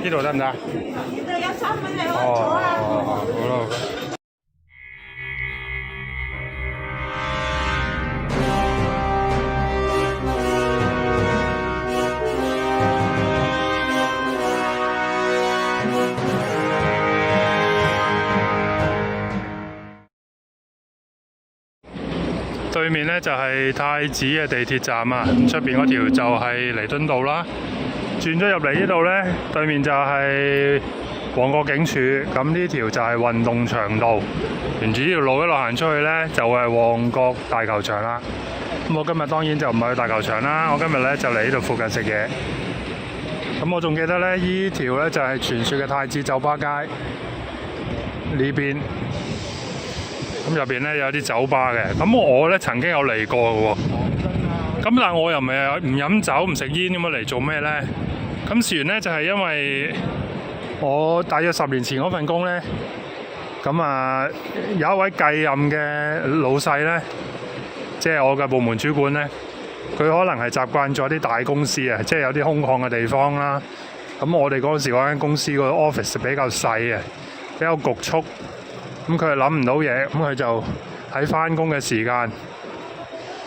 呢度得唔得？呢度有3蚊你可以坐啦。好啦。對面呢就係太子嘅地鐵站啊，出邊嗰條就係彌敦道啦。轉咗入嚟呢度呢，對面就係旺角警署，咁呢條就係運動場道。沿住呢條路一路行出去呢，就係旺角大球場啦。咁我今日當然就唔係去大球場啦，我今日呢就嚟呢度附近食嘢。咁我仲記得呢，呢條呢就係傳說嘅太子酒吧街呢邊。咁入邊咧有啲酒吧嘅，咁我咧曾經有嚟過嘅喎。咁但係我又唔係唔飲酒唔食煙咁樣嚟做咩咧？咁事緣咧就係因為我大約10年前嗰份工咧，咁啊有一位繼任嘅老細咧，即係我嘅部門主管咧，佢可能係習慣咗啲大公司啊，即係有啲空曠嘅地方啦。咁我哋嗰陣時嗰間公司個 office 比較細啊，比較局促。咁佢係諗唔到嘢，咁佢就喺返工嘅時間，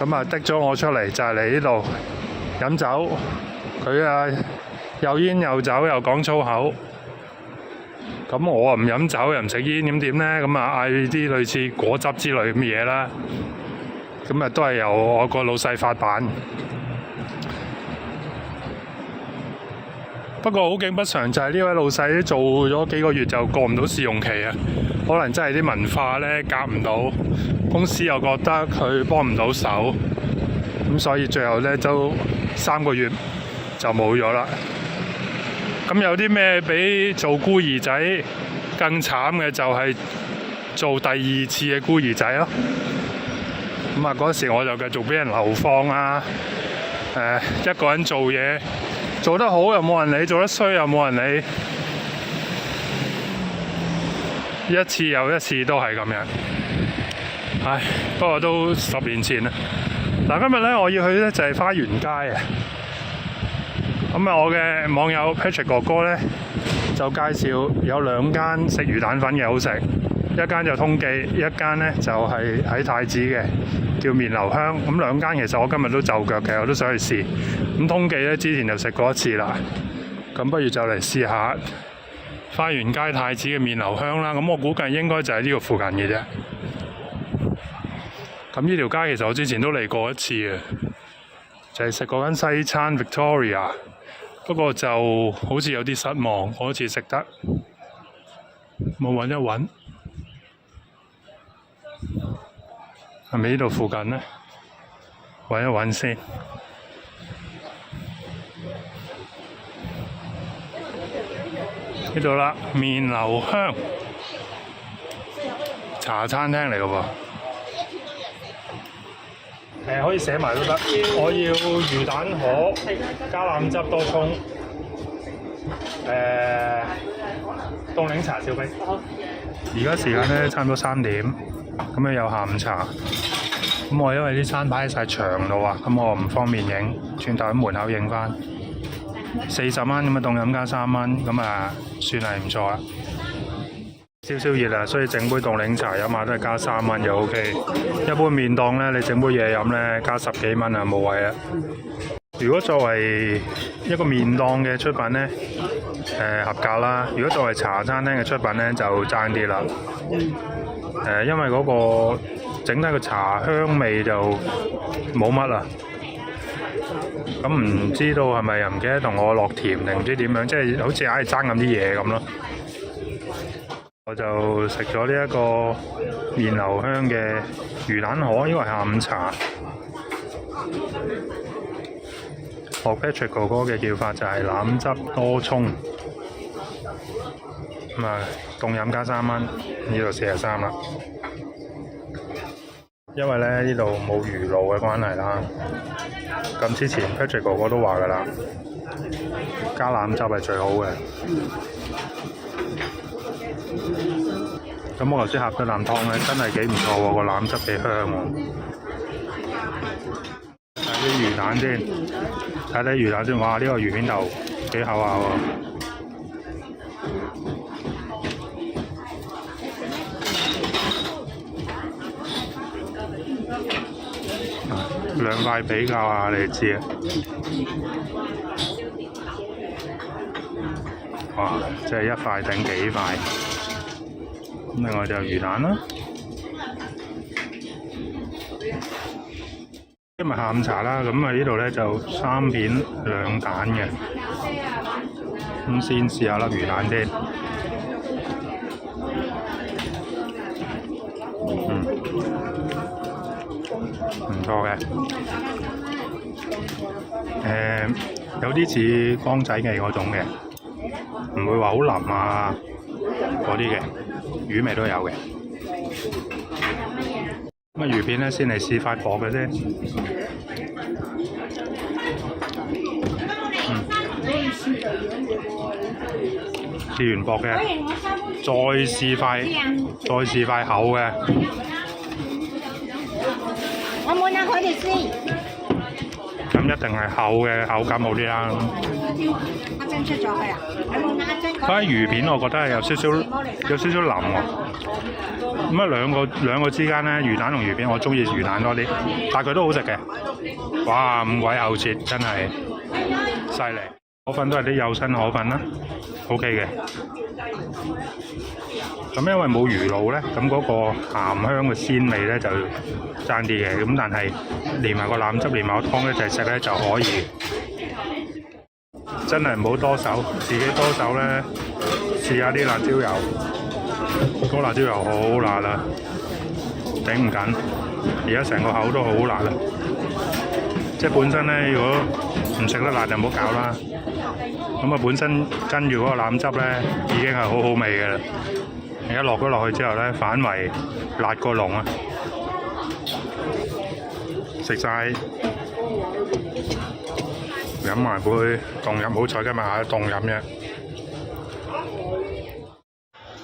咁啊滴咗我出嚟，就係嚟呢度飲酒。佢啊又煙又酒又講粗口，咁我啊唔飲酒又唔食煙，咁點呢？咁啊嗌啲類似果汁之類咁嘅嘢啦。咁啊都係由我個老細發辦。不過好景不常就係呢位老細做咗幾個月就過唔到試用期啊，可能真係啲文化咧夾唔到，公司又覺得佢幫唔到手，咁所以最後咧都3個月就冇咗啦。咁有啲咩比做孤兒仔更慘嘅就係做第2次嘅孤兒仔咯。咁啊嗰時我就繼續俾人流放啊，一個人做嘢。做得好又冇人理，做得衰又冇人理，一次又一次都係咁樣。唉，不過都10年前啦。嗱，今日咧我要去咧就係花園街啊。咁啊，我嘅網友 Patrick 哥哥咧就介紹有2間食魚蛋粉嘅好食，一間就通記，一間咧就係喺太子嘅，叫麵流香。咁2間其實我今日都就腳嘅，我都想去試。咁通記咧之前就食過一次啦，咁不如就嚟試下花園街太子嘅麵流香啦。咁我估計應該就喺呢個附近嘅啫。咁呢條街其實我之前都嚟過一次嘅，就係食嗰間西餐 Victoria， 不過就好似有啲失望，我好似食得冇揾一揾，係咪呢度附近呢？揾一揾先。呢度啦，麵流香茶餐廳嚟嘅噃。可以寫埋都得。我要魚蛋河加腩汁多葱，凍檸茶少冰。而家時間咧差唔多3點，咁有下午茶。咁我因為啲餐擺喺晒牆度啊，咁我唔方便影，轉頭喺門口影翻。40蚊咁啊，凍飲加3蚊，咁啊算係唔錯啦。少少熱啊，所以整杯凍檸茶飲下都係加3蚊就 OK。一般麵檔咧，你整杯嘢飲咧加10幾蚊啊，冇位啦。如果作為一個麵檔嘅出品咧，合格啦。如果作為茶餐廳嘅出品咧，就爭啲啦。因為嗰個整體個茶香味就冇乜啦。咁唔知道係咪又唔記得同我落甜定唔知點樣，即係好似硬係爭咁啲嘢咁咯。我就食咗呢一個麵流香嘅魚蛋河，因為下午茶。學 Patrick 哥哥嘅叫法就係腩汁多葱。咁啊，凍飲加3蚊，呢度43啦。因為咧呢度冇魚露嘅關係啦，咁之前 Patrick 哥哥都話㗎啦，加腩汁係最好嘅。咁我頭先喝咗啖湯咧，真係幾唔錯喎，個腩汁幾香喎。睇啲魚蛋先，睇睇魚蛋先。哇！呢個魚片頭幾厚下喎。兩塊比較下，你知啊！哇！即係一塊頂幾塊。咁另外就魚蛋啦。今日下午茶啦，咁啊呢度咧就3片2蛋嘅。咁先試下粒魚蛋先。唔錯嘅，有啲似江仔味嗰種嘅，唔會話好腍啊嗰啲嘅，魚味都有嘅。咁啊魚片咧先嚟試塊薄嘅啫，試完薄嘅，再試塊厚嘅。我冇拿佢哋先。咁一定係厚嘅口感好啲啦。阿珍出咗去啊？你冇拿阿珍嗰？嗰啲魚片我覺得係有少少腍喎。咁啊兩個之間咧，魚蛋同魚片我中意魚蛋多啲，但係佢都好食嘅。哇！咁鬼厚切，真係犀利。河粉都係啲幼身河粉啦 ，OK 嘅。咁因為冇魚露咧，咁嗰個鹹香嘅鮮味咧就爭啲嘅，咁但係連埋個腩汁連埋個湯一齊食咧就可以。真係唔好多手，自己多手咧試下啲辣椒油，嗰辣椒油好辣啦，頂唔緊。而家成個口都好辣啦，即係本身咧如果唔食得辣就唔好搞啦。咁啊本身跟住嗰個腩汁咧已經係好好味嘅啦。而家落咗落去之後咧，反為辣過龍啊！食晒，飲埋杯凍飲，好彩今日係凍飲啫。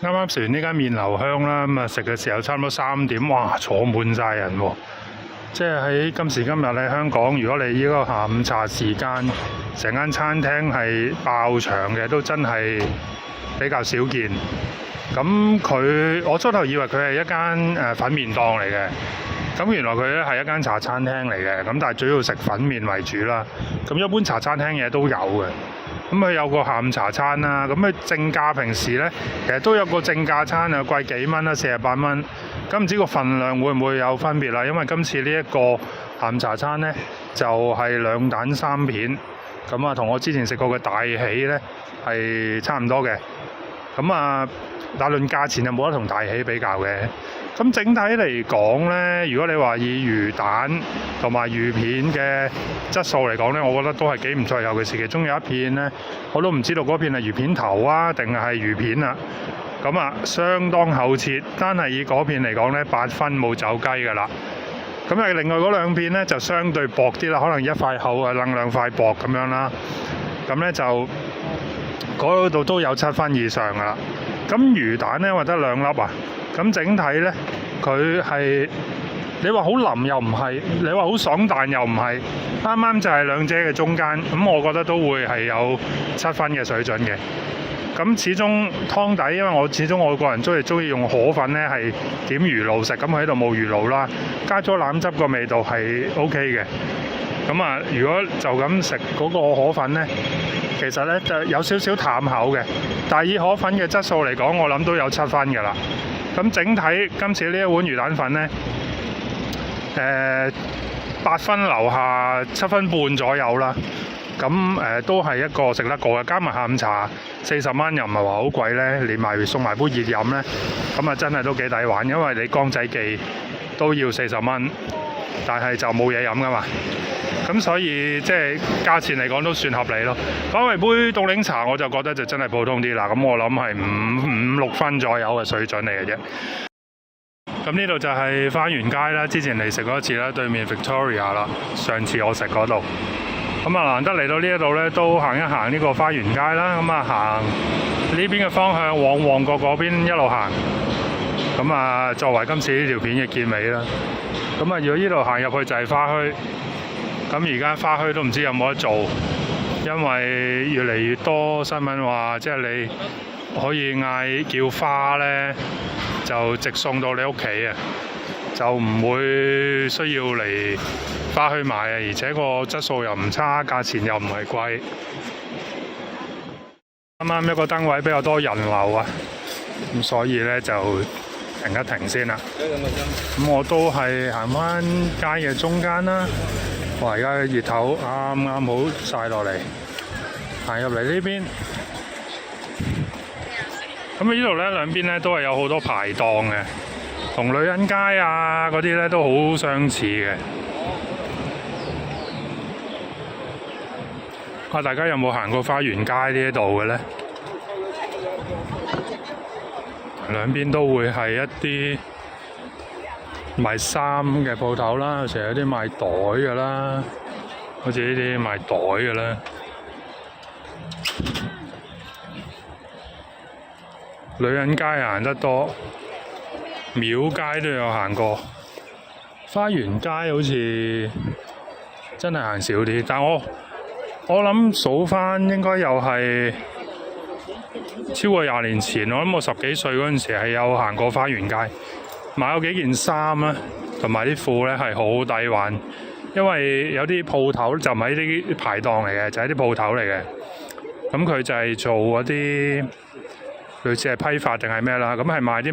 啱啱食完呢間麵流香啦，咁啊食嘅時候差唔多3點，哇坐滿晒人喎！即係喺今時今日喺香港，如果你呢個下午茶時間，成間餐廳係爆場嘅，都真係比較少見。咁我初頭以為佢係一間粉麵檔嚟嘅，咁原來佢咧係一間茶餐廳嚟嘅，咁但係主要食粉麵為主啦。咁一般茶餐廳嘢都有嘅，咁佢有個下午茶餐啦，咁佢正價平時咧其實都有個正價餐啊，貴幾蚊啦，48蚊。咁唔知個份量會唔會有分別啦？因為今次呢一個下午茶餐咧就係2蛋3片，咁啊同我之前食過嘅大喜咧係差唔多嘅。咁啊，但論價錢就冇得同大喜比較嘅。咁整體嚟講咧，如果你話以魚蛋同埋魚片嘅質素嚟講咧，我覺得都係幾唔錯。尤其是其中有一片咧，我都唔知道嗰片係魚片頭啊，定係魚片啊。咁啊，相當厚切，單係以嗰片嚟講咧，8分冇走雞㗎啦。咁啊，另外嗰2片咧就相對薄啲啦，可能一塊厚啊，掕2塊薄咁樣啦。咁咧就嗰度都有7分以上㗎啦。咁魚蛋咧，我得2粒啊。咁整體咧，佢係你話好腍又唔係，你話好爽彈又唔係，啱啱就係兩者嘅中間。咁我覺得都會係有7分嘅水準嘅。咁始終湯底，因為我個人中意用河粉咧，係點魚露食。咁佢喺度冇魚露啦，加咗腩汁個味道係 OK 嘅。咁啊，如果就咁食嗰個河粉咧，其實咧就有少少淡口嘅。但係以河粉嘅質素嚟講，我諗都有7分㗎啦。咁整體今次呢一碗魚蛋粉咧，8分樓下7分半左右啦。咁都係一個食得過嘅，加埋下午茶40蚊又唔係話好貴咧，連埋送埋杯熱飲咧，咁啊真係都幾抵玩，因為你江仔記都要40蚊，但係就冇嘢飲噶嘛，咁所以即係價錢嚟講都算合理咯。反為杯凍檸茶我就覺得就真係普通啲啦，咁我諗係5、6分左右嘅水準嚟嘅啫。咁呢度就係花園街啦，之前嚟食過一次啦，對面 Victoria 啦，上次我食嗰度。咁啊難得嚟到呢一度咧，都行一行呢個花園街啦。咁啊行呢邊嘅方向往旺角嗰邊一路行。咁啊作為今次呢條片嘅結尾啦。咁啊如果呢度行入去就係花墟，咁而家花墟都唔知有冇得做，因為越嚟越多新聞話，即係你可以嗌叫花咧，就直送到你屋企啊，就唔會需要嚟花墟買啊，而且個質素又唔差，價錢又唔係貴。啱啱一個燈位比較多人流啊，咁所以咧就停一停先啦。咁我都係行返街嘅中間啦。哇！而家嘅熱頭啱啱好曬落嚟，行入嚟呢邊。咁呢度咧兩邊咧都係有好多排檔嘅，同女人街啊嗰啲咧都好相似嘅。大家有冇行過花園街呢一度嘅咧？兩邊都會係一啲賣衫嘅鋪頭啦，有時有啲賣袋嘅啦，好似呢啲賣袋嘅啦。女人街行得多，廟街都有行過，花園街好似真係行少啲，但我諗數返應該又係超過20年前，我諗我10幾歲嗰陣時係有行過花園街，買咗幾件衫啦，同埋啲褲咧係好抵玩，因為有啲鋪頭就唔係啲排檔嚟嘅，就係啲鋪頭嚟嘅。咁佢就係做嗰啲類似係批發定係咩啦，咁係賣啲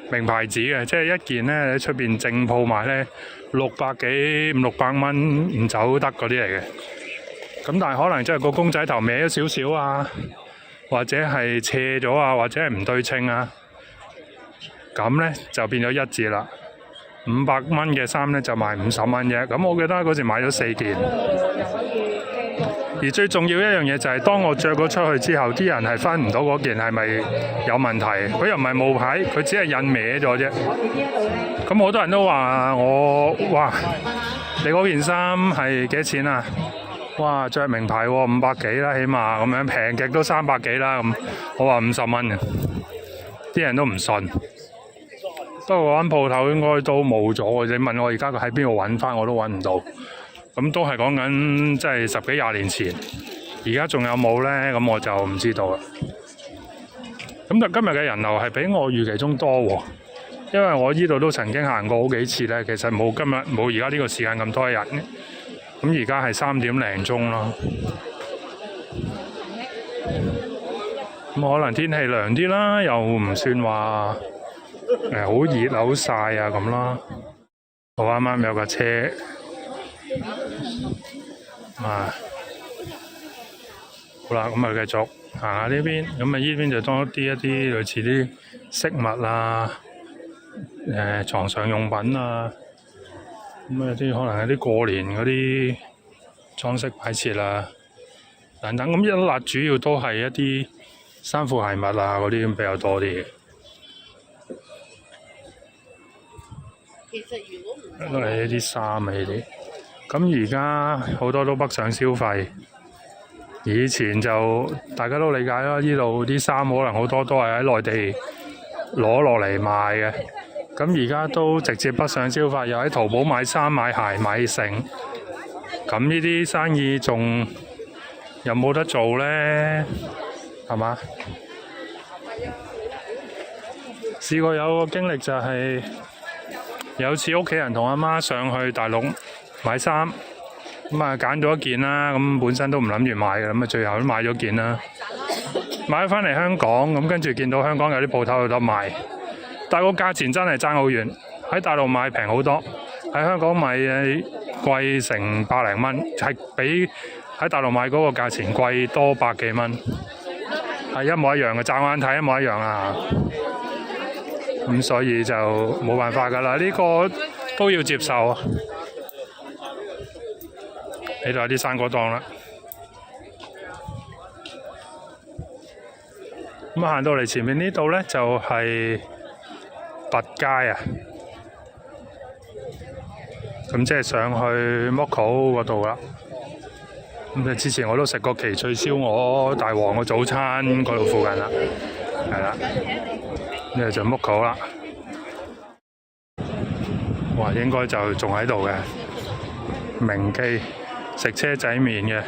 名牌子嘅，即係一件咧喺出邊正鋪賣咧500幾600蚊唔走得嗰啲嚟嘅。咁但係可能真係個公仔頭歪咗少少啊，或者係斜咗啊，或者係唔對稱啊，咁咧就變咗一折啦。500蚊嘅衫咧就賣50蚊啫。咁我記得嗰時買咗4件。而最重要一樣嘢就係，當我着咗出去之後，啲人係分唔到嗰件係咪有問題。佢又唔係冒牌，佢只係印歪咗啫。咁好多人都話哇，你嗰件衫係幾多錢啊？哇，着名牌喎，500幾啦，起碼咁樣平極都300幾啦。咁我話50蚊嘅，啲人都唔信。不過嗰間鋪頭應該都冇咗，你問我而家佢喺邊度揾翻，我都揾唔到。咁都係講緊即係10幾20年前，而家仲有冇咧？咁我就唔知道啦。咁但今日嘅人流係比我預期中多喎，因為我依度都曾經行過好幾次咧，其實冇而家呢個時間咁多人。咁而家係3點零鐘咯。咁可能天氣涼啲啦，又唔算話好熱好曬啊咁啦。我啱啱有架車。好啦，咁繼續行下呢邊，咁呢邊就多啲一啲類似啲飾物啊，床上用品啊，咁有啲可能有啲過年嗰啲裝飾擺設啊，等等，咁一粒主要都係一啲衫褲鞋襪啊嗰啲比較多啲嘅。都係呢啲衫啊呢啲。咁而家好多都北上消費，以前就大家都理解啦，呢度啲衫可能好多都係喺內地攞落嚟賣嘅，咁而家都直接北上消費，又喺淘寶買衫買鞋買成，咁呢啲生意仲有冇得做呢？係嘛？試過有個經歷就係有次屋企人同阿媽上去大陸買衫，咁啊揀咗一件啦，咁本身都唔諗住買嘅，咁啊最後都買咗件啦。買咗返嚟香港，咁跟住見到香港有啲鋪頭有得賣，但係個價錢真係爭好遠，喺大陸買平好多，喺香港買貴成100零蚊，係比喺大陸買嗰個價錢貴多100幾蚊，係一模一樣嘅，乍眼睇一模一樣啊。咁所以就冇辦法㗎啦，呢個都要接受。呢度有啲生果檔啦，咁行到嚟前面呢度咧就係拔街啊，咁即係上去 Mokko 嗰度啦。咁之前我都食過奇趣燒鵝大王嘅早餐嗰度附近啦，係啦，呢度就 Mokko啦。哇，應該就仲喺度嘅。名記食車仔麵嘅，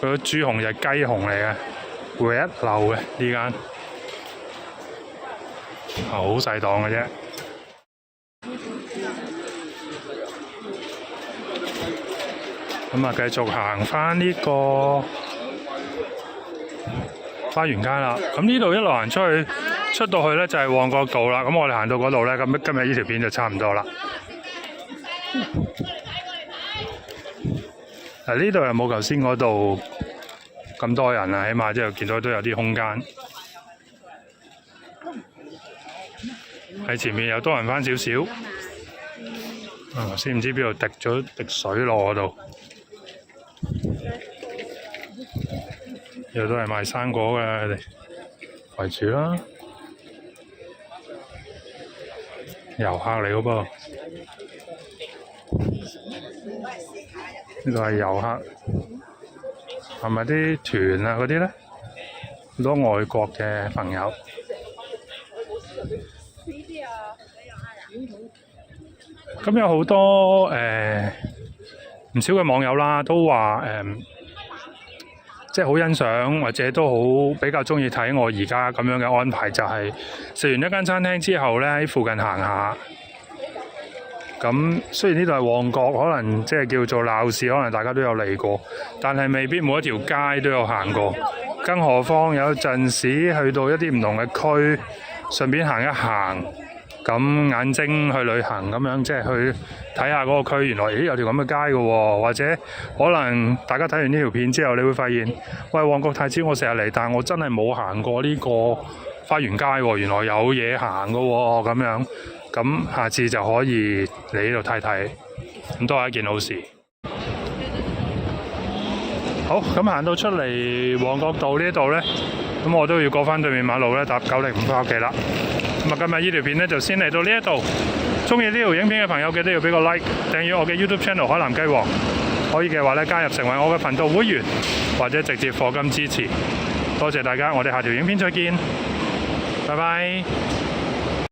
嗰個豬紅就係雞紅嚟嘅，會一流嘅呢間，好細檔嘅啫。咁啊，繼續行返呢個花園街啦。咁呢度一路行出到去咧就係旺角道啦。咁我哋行到嗰度咧，咁今日呢條片就差唔多啦。嗱，呢度又冇頭先嗰度咁多人啊，起碼即係見到都有啲空間。喺前面又多人返少少。先唔知邊度滴水落我度。又都係賣生果嘅，佢哋圍住啦。遊客嚟嘅噃，呢度係遊客，係咪啲團啊嗰啲咧？好多外國嘅朋友。咁有好多唔少嘅網友啦，都話即係好欣賞，或者都好比較鍾意睇我而家咁樣嘅安排，就係食完一間餐廳之後咧，喺附近行下。咁雖然呢度係旺角，可能即係叫做鬧市，可能大家都有嚟過，但係未必每一條街都有行過。更何況有陣時去到一啲唔同嘅區，順便行一行。咁眼睛去旅行咁樣，即係去睇下嗰個區，原來有條咁嘅街嘅喎，或者可能大家睇完呢條片之後，你會發現，喂，旺角太子我成日嚟，但係我真係冇行過呢個花園街喎，原來有嘢行嘅喎，咁樣，咁下次就可以嚟呢度睇睇，咁都係一件好事。好，咁行到出嚟旺角道呢度呢，咁我都要過返對面馬路呢，搭905返屋企啦。咁啊，今日呢條片咧就先嚟到呢一度。中意呢條影片嘅朋友記得要俾個 like， 訂閱我嘅 YouTube channel 海南雞王。可以嘅話咧，加入成為我嘅頻道會員，或者直接課金支持。多謝大家，我哋下條影片再見，拜拜。